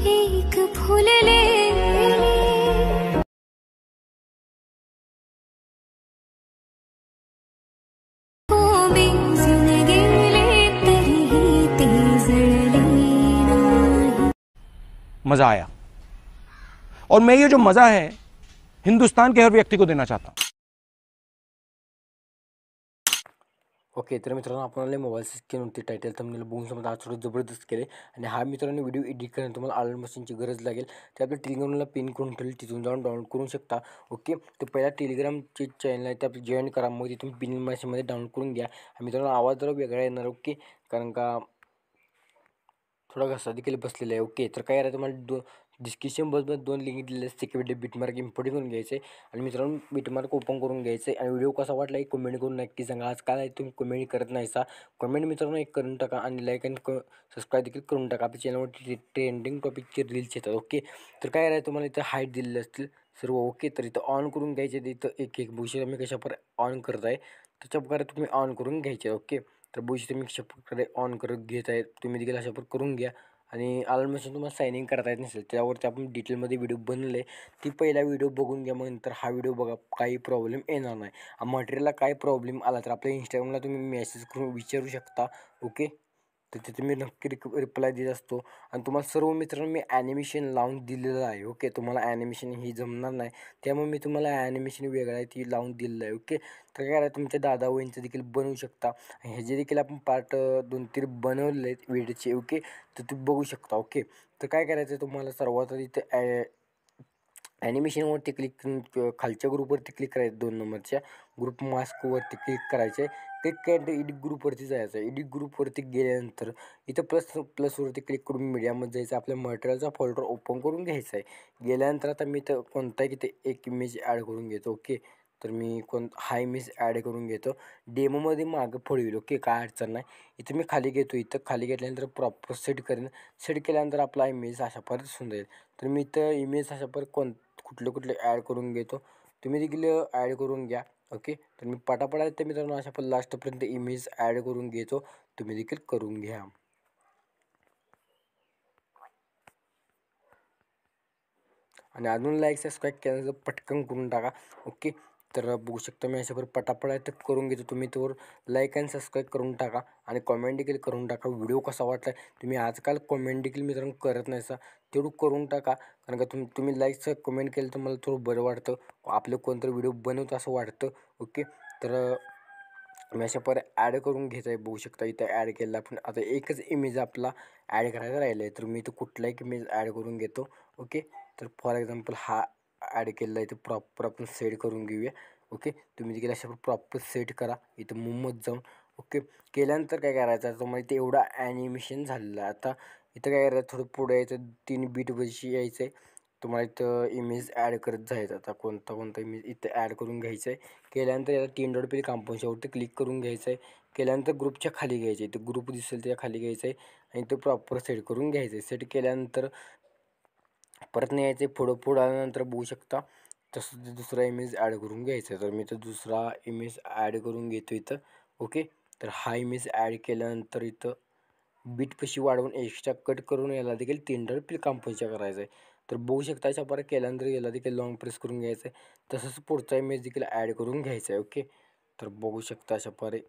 एक फूल ले मज़ा आया और मैं ये जो मज़ा है हिंदुस्तान के हर व्यक्ति को देना चाहता हूँ। ओके, तर मित्रांनो आपल्याला मोबाईल स्क्रीनवरती टायटल थंबनेल बघून समजा आज थोडं जबरदस्त केले आणि हा मित्रांनो व्हिडिओ एडिट करण्यासाठी तुम्हाला आर्ट मशीनची गरज लागेल. ते आपल्या टेलिग्रामला पिन करून ठेवलं, तिथून जाऊन डाउनलोड करू शकता. ओके, तर पहिला टेलिग्रामचे चॅनल आहे ते आपलं जॉईन करा, मग तिथून पिन मशीनमध्ये डाउनलोड करून घ्या. मित्रांनो आवाज जरा वेगळा येणार. ओके, कारण का थोडा घसा देखील बसलेला आहे. ओके, तर काय करायचं तुम्हाला डिस्क्रिप्शन बॉक्समध्ये 2 लिंक दिलेले असते. एक बिटमार्क इम्पोर्ट करून घ्यायचे आणि मित्रांनो बिटमार्क ओपन करून घ्यायचे आणि व्हिडिओ कसा वाटला एक कमेंट करून नक्की सांगा. आज काय तुम्ही कमेंट करत नाहीसा, कमेंट मित्रांनो एक करून टाका आणि लाईक आणि सबस्क्राईब देखील करून टाका. आपल्या चॅनलवरती ट्रेंडिंग टॉपिकचे रील्स येतात. ओके, तर काय करायचं तुम्हाला इथं हाईट दिलेले असतील सर्व. ओके, तर इथं ऑन करून घ्यायचे. इथं एक एक बुशी मी कशा प्रकारे ऑन करत आहे त्याच्या प्रकारे तुम्ही ऑन करून घ्यायचे. ओके, तर बुशी तुम्ही कशा प्रकारे ऑन करत घेत आहे तुम्ही देखील अशा प्रकारे करून घ्या. आणि आलं मशीन तुम्हाला साइन इन करता येत नसेल त्यावरती आपण डिटेलमध्ये व्हिडिओ बनवले, ती पहिला व्हिडिओ बघून घ्या, मग नंतर हा व्हिडिओ बघा. काही प्रॉब्लेम येणार नाही. मटेरियलला काही प्रॉब्लेम आला तर आपल्या इंस्टाग्रामला तुम्ही मेसेज करून विचारू शकता. ओके, तर तिथे मी नक्की रिप्लाय देत असतो. आणि तुम्हाला सर्व मित्रांनो मी ॲनिमेशन लावून दिलेलं आहे. ओके, तुम्हाला ॲनिमेशन ही जमणार नाही त्यामुळे मी तुम्हाला ॲनिमेशन वेगळं आहे ती लावून दिलेलं आहे. ओके, तर काय तुमच्या दादा वहिनीचं देखील बनवू शकता. ह्याचे देखील आपण पार्ट 2-3 बनवलेले आहेत व्हिडिओचे. ओके, तर तुम्ही बघू शकता. ओके, तर काय करायचं तुम्हाला सर्वात आधी इथे ॲनिमेशनवरती क्लिक करून खालच्या ग्रुपवरती क्लिक करायचं. 2 नंबरच्या ग्रुप मास्कवरती क्लिक करायचे. क्लिक केल्यानंतर एडिट ग्रुपवरती जायचं. एडिट ग्रुपवरती गेल्यानंतर इथं प्लसवरती क्लिक करून मीडियामध्ये जायचं. आपल्या मटेरियलचा फोल्डर ओपन करून घ्यायचा आहे. गेल्यानंतर आता मी तर कोणताही तिथे एक इमेज ॲड करून घेतो. ओके, तर मी हा इमेज ॲड करून घेतो. डेमोमध्ये मागं पुढे येईल. ओके, काय अडचण नाही. इथं मी खाली घेतो. इथं खाली घेतल्यानंतर प्रॉपर सेट करेन. सेट केल्यानंतर आपला इमेज अशा परत दिसून जाईल. तर मी इथं इमेज अशा परत कुठले ॲड करून घेतो. तुम्ही देखील ॲड करून घ्या. ओके, तर मी पटापट ते मित्रांनो अशा पण लास्टपर्यंत इमेज ॲड करून घेतो. तुम्ही देखील करून घ्या. आणि अजून लाईक सबस्क्राईब केल्यानंतर पटकन करून टाका. ओके, तर बघू शकता मी अशा पटापट आहे तर करून घेतो. तुम्ही त्यावर लाईक आणि सबस्क्राईब करून टाका आणि कॉमेंट देखील करून टाका. व्हिडिओ कसा वाटला तुम्ही आजकाल कॉमेंट देखील मित्रांनो करत नाहीसा, तेवढं करून टाका. कारण का तुम्ही लाईकचं कमेंट केलं तर मला थोडं बरं वाटतं, आपलं कोणतरी व्हिडिओ बनवतं असं वाटतं. ओके, तर मी अशा ॲड करून घ्यायचं आहे. बघू शकता इथं ॲड केलं आपण. आता एकच इमेज आपला ॲड करायचा राहिला आहे, तर मी इथं कुठलाही इमेज ॲड करून घेतो. ओके, तर फॉर एक्झाम्पल हा ॲड केलेला आहे. तर प्रॉपर आपण सेट करून घेऊया. ओके, तुम्ही देखील अशा प्रॉपर सेट करा इथं मूवमध्ये जाऊन. ओके, केल्यानंतर काय करायचं तुम्हाला इथे एवढं ॲनिमेशन झालेलं आहे. आता इथं काय करायचं थोडं पुढे यायचं, 3 बीटपाशी यायचं आहे. तुम्हाला इथं इमेज ॲड करत जायचं. आता कोणता इमेज इथं ॲड करून घ्यायचं आहे. केल्यानंतर याला 3 डॉट पहिले कंपोजवरती क्लिक करून घ्यायचं आहे. केल्यानंतर ग्रुपच्या खाली घ्यायचं आहे. इथं ग्रुप दिसेल त्याच्या खाली घ्यायचं आहे आणि इथं प्रॉपर सेट करून घ्यायचं आहे. सेट केल्यानंतर परत नाही यायचं आहे. पुढं आल्यानंतर बघू शकता तसं दुसरा इमेज ॲड करून घ्यायचा आहे. तर मी तर दुसरा इमेज ॲड करून घेतो इथं. ओके, तर हा इमेज ॲड केल्यानंतर इथं बीटपाशी वाढवून एक्स्ट्रा कट करून याला देखील 3 डॉट पहिले कंपोजच्या करायचं आहे. तर बघू शकता अशा प्रकारे केल्यानंतर याला देखील लॉंग प्रेस करून घ्यायचं आहे. तसंच पुढचा इमेज देखील ॲड करून घ्यायचा आहे. ओके, तर बघू शकता अशा प्रकारे.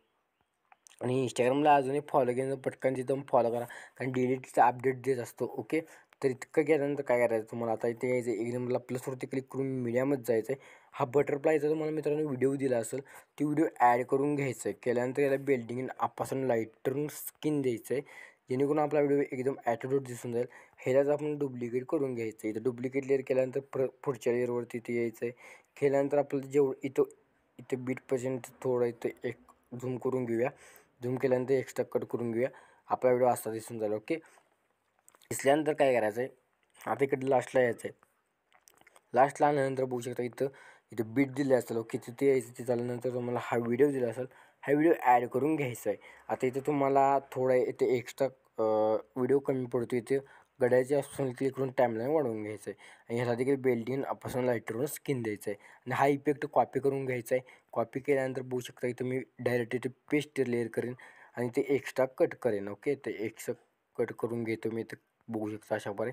आणि इंस्टाग्रामला अजूनही फॉलो केलं पटकन तिथं फॉलो करा, कारण डेलीचा अपडेट देत असतो. ओके, तर इतकं केल्यानंतर काय करायचं तुम्हाला आता इथे यायचं एक नंबरला प्लसवरती क्लिक करून मीडियामध्ये जायचं आहे. हा बटरफ्लायचा तुम्हाला मित्रांनो व्हिडिओ दिला असेल, ती व्हिडिओ ॲड करून घ्यायचं आहे. केल्यानंतर याला बिल्डिंग आपासून लाईटर स्किन द्यायचं आहे, जेणेकरून आपला व्हिडिओ एकदम ॲटिट्यूड दिसून जाईल. ह्यालाच आपण डुप्लिकेट करून घ्यायचं आहे. इथं डुप्लिकेट लेअर केल्यानंतर पुढच्या लेअरवरती इथे यायचं आहे. केल्यानंतर आपल्याला जेवढं इथं बीटपर्यंत थोडं इथं एक झूम करून घेऊया. झूम केल्यानंतर एक्स्ट्रा कट करून घेऊया. आपला व्हिडिओ असा दिसून जाईल. ओके, दिसल्यानंतर काय करायचं आहे आता इकडे लास्टला यायचं आहे. लास्टला आल्यानंतर बघू शकता इथं बीट दिले असेल. ओके, तिथे यायचं. ते झाल्यानंतर तुम्हाला हा व्हिडिओ दिला असेल, हा व्हिडिओ ॲड करून घ्यायचा आहे. आता इथे तुम्हाला थोडा इथे एक्स्ट्रा व्हिडिओ कमी पडतो, इथे घड्याळाच्या ऑप्शन क्लिक करून टाईमलाईन वाढवून घ्यायचं आहे आणि ह्याला देखील बेल्डिंग आपण लाईटरवरून स्किन द्यायचं आहे आणि हा इफेक्ट कॉपी करून घ्यायचा आहे. कॉपी केल्यानंतर बघू शकता इथं मी डायरेक्ट इथे पेस्ट लेअर करेन आणि ते एक्स्ट्रा कट करेन. ओके, ते एक्स्ट्रा कट करून घेतो मी इथं बघू शकता अशा प्रकारे.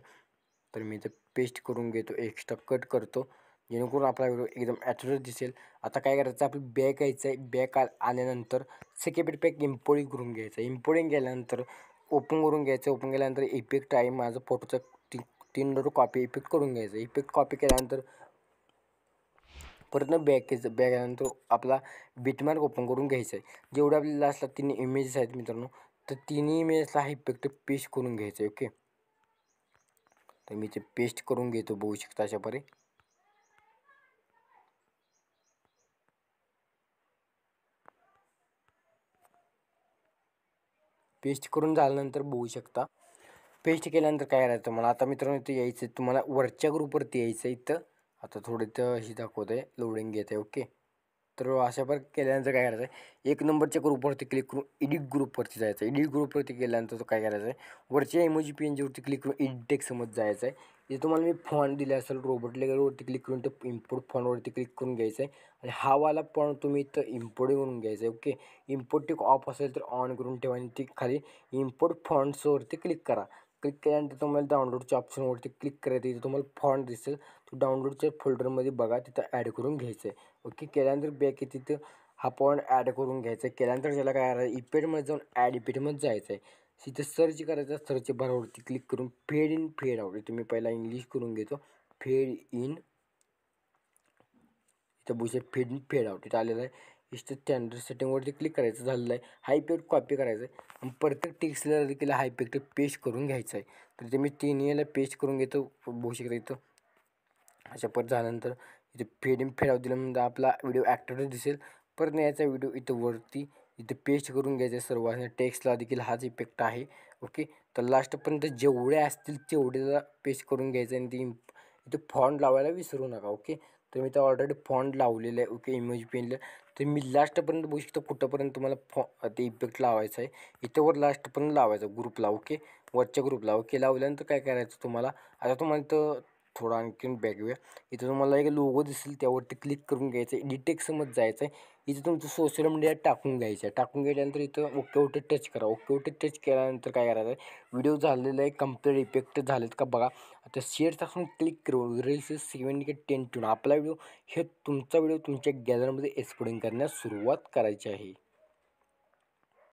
तर मी इथं पेस्ट करून घेतो, एक्स्ट्रा कट करतो जेणेकरून आपला व्हिडिओ एकदम ॲक्युरेट दिसेल. आता काय करायचं, आपलं बॅक यायचं आहे. बॅक आल्यानंतर सेकंड पॅक इम्पोर्टिंग करून घ्यायचं. इम्पोर्टिंग केल्यानंतर ओपन करून घ्यायचं. ओपन केल्यानंतर इफेक्ट आहे माझं फोटोचा 3 कॉपी इफेक्ट करून घ्यायचं. इफेक्ट कॉपी केल्यानंतर परत बॅक यायचं. बॅक आल्यानंतर आपला बिटमार्क ओपन करून घ्यायचं आहे. जेवढे आपल्या लास्टला 3 इमेजेस आहेत मित्रांनो, तर तिन्ही इमेजला हा इफेक्ट पेस्ट करून घ्यायचं आहे. ओके, तर मी ते पेस्ट करून घेतो बघू शकता अशा प्रकारे. पेस्ट करून झाल्यानंतर बघू शकता, पेस्ट केल्यानंतर काय करायचं मला आता मित्रांनो, इथं यायचं आहे. तुम्हाला वरच्या ग्रुपवरती यायचं आहे. इथं आता थोडं इथं ही दाखवत आहे, लोडिंग घेत आहे. ओके, तर अशा प्रकारे केल्यानंतर काय करायचं आहे, 1 नंबरच्या ग्रुपवरती क्लिक करून एडिट ग्रुपवरती जायचं आहे. एडिट ग्रुपवरती गेल्यानंतर काय करायचं आहे, वरच्या इमोजी पेनवरती क्लिक करून एडिट टेक्स्टमध्ये जायचं आहे. इथे तुम्हाला मी फॉन्ट दिला असेल, रोबोट लेगरवरती क्लिक करून ते इम्पोर्ट फॉन्टवरती क्लिक करून घ्यायचं आहे आणि हा वाला फॉन्ट तुम्ही इथं इम्पोर्ट करून घ्यायचं आहे. ओके, इम्पोर्ट टिक ऑफ असेल तर ऑन करून ठेवा आणि ती खाली इम्पोर्ट फॉन्ट्सवरती क्लिक करा. क्लिक केल्यानंतर तुम्हाला डाउनलोडच्या ऑप्शनवरती क्लिक करायचं. इथे तुम्हाला फॉन्ट दिसेल, तो डाउनलोडच्या फोल्डरमध्ये बघा, तिथं ॲड करून घ्यायचं आहे. ओके, केल्यानंतर बॅक तिथं हा फॉन्ट ॲड करून घ्यायचा आहे. केल्यानंतर त्याला काय करायचं, इफेक्टमध्ये जाऊन ॲड इफेक्टमध्ये जायचं आहे. तिथं सर्च करायचं, सर्च बारवरती क्लिक करून फेड इन फेड आउट, इथं मी पहिला इंग्लिश करून घेतो. फेड इन, इथं बघू फेड इन फेड आउट इथं आलेलं आहे. इथं स्टँडर्ड सेटिंगवरती क्लिक करायचं, झालेलं आहे. हा इफेक्ट कॉपी करायचा आहे आणि प्रत्येक टेक्स्टला देखील हा इफेक्ट पेस्ट करून घ्यायचा आहे. तर इथे मी तिन्हीला पेस्ट करून घेतो बघू शकता. इथं अशा परत झाल्यानंतर इथे फेड इन फेड आउट दिल्यानंतर आपला व्हिडिओ ॲक्टिव्ह दिसेल. परत याचा व्हिडिओ इथं वरती इथे पेस्ट करून घ्यायचं सर्व आणि टेक्स्टला देखील हाच इफेक्ट आहे. ओके, तर लास्टपर्यंत जेवढे असतील तेवढेला पेस्ट करून घ्यायचं आणि ती इथे फॉन्ट लावायला विसरू नका. ओके, तर मी तर ऑलरेडी फॉन्ट लावलेलं आहे. ओके, इमेज पेनला तर मी लास्टपर्यंत बघू शकतो कुठंपर्यंत तुम्हाला ते इफेक्ट लावायचं आहे. इथं वर लास्टपर्यंत लावायचं ग्रुपला. ओके, वरच्या ग्रुपला. ओके, लावल्यानंतर काय करायचं तुम्हाला, आता तुम्हाला इथं थोडं आणखीन बॅक घेऊया. इथं तुम्हाला एक लोगो दिसेल, त्यावरती क्लिक करून घ्यायचं आहे. एडिट टेक्स्टमध्ये जायचं आहे. इथं तुमचं सोशल मीडिया टाकून घ्यायचं आहे. टाकून गेल्यानंतर इथं ओके टच करा. ओके टच केल्यानंतर काय करायचं आहे, व्हिडिओ झालेला आहे कम्प्लीट, इफेक्ट झालेत का बघा. आता शेअर टाकून क्लिक करून रील्स 7 के 10 टून आपला व्हिडिओ हे तुमचा व्हिडिओ तुमच्या गॅलरीमध्ये एक्सपोर्टिंग करण्यास सुरुवात करायची आहे.